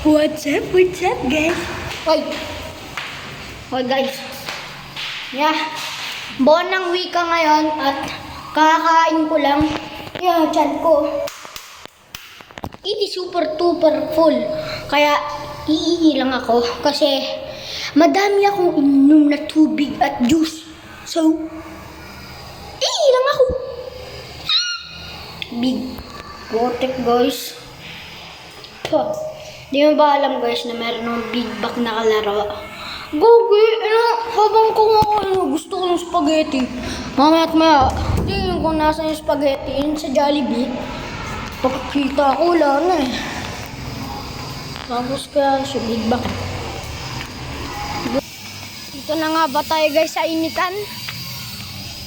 What's up? What's up, guys? Hoy! Hoy, guys. Yeah. Buwan ng wika ngayon at kakain ko lang. Yung chan ko. It is super duper full. Kaya iihi lang ako kasi madami akong inom na tubig at juice. So, iihi lang ako. Big gotek, guys. Huh. Di mo ba alam, guys, na meron ng big back na kalaro? Gogi, habang kumakain, gusto ko ng spaghetti. Mamaya at maya, tingin ko nasa yung spaghetti, yun sa Jollibee. Pagkakita ko, wala na eh. Tapos kaya sa big back. Dito na nga ba tayo, guys, sa initan?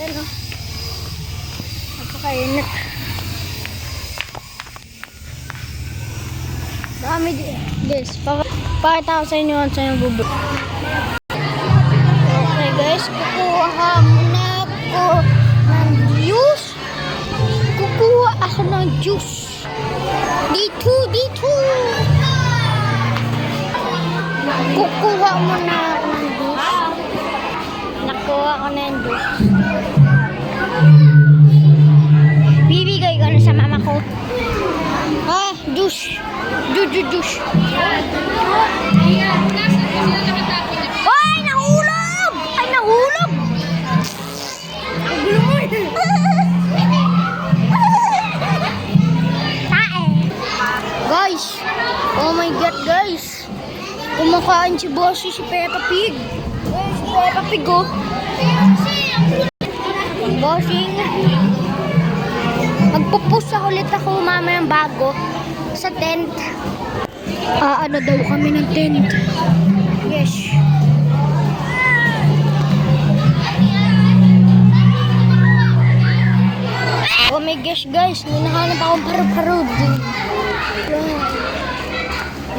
Ano? Napakainit. Dami guys, pakita ko sa inyo ang sa'yo bubuk. Okay guys, kukuha muna ako ng juice. Kukuha ako ng juice. Dito. Kukuha muna ako ng juice. Nakuha ko na yung juice. Bibigay ko na sa mama ko. Juice. Juice. Ay, nahulog! Guys, oh my god, guys. Kumakain si Bossy, si Peppa Pig. Si Peppa Pig, oh. Bossing. Magpupusa ulit ako mamayang bago sa tent. Ano daw kami ng tent. Yes. Oh my gosh, guys, hinahanap akong parod-parod.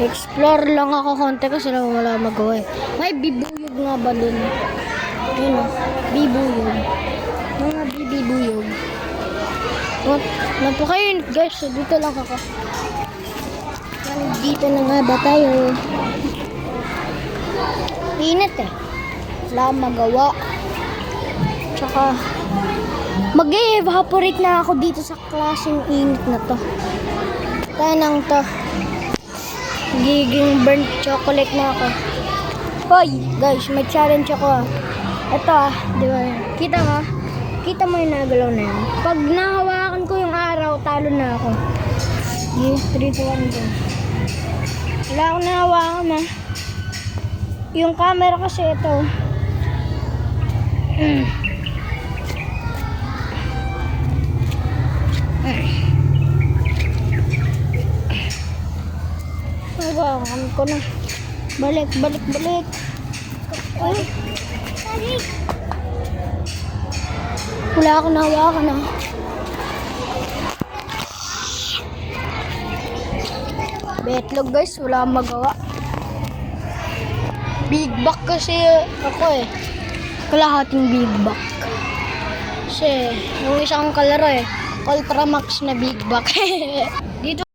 Explore lang ako konti kasi wala magawa eh. May bibuyog nga ba dun? Yun o, bibuyog. Mga bibuyog. Napakainit, guys, so dito lang ako. Dito na nga ba tayo? Init eh. Wala magawa. Tsaka mag-evaporate na ako dito sa klaseng init na to. Kaya nang to. Giging burnt chocolate na ako. Hoy, guys, may challenge ako ah. Ito ah, di ba? Kita mo yung nagalaw na yan. Pag nahawakan ko yung araw, talo na ako. 3, 2, 1, go. Wala akong nahawakan ah. Yung camera kasi ito. Hawakan ko na. Balik. Wala akong nahawakan ah. Betlog guys, wala akong magawa. Big back kasi ako eh. Kalahating big back. Kasi yung isang kalaro eh, Ultramax na big back. Dito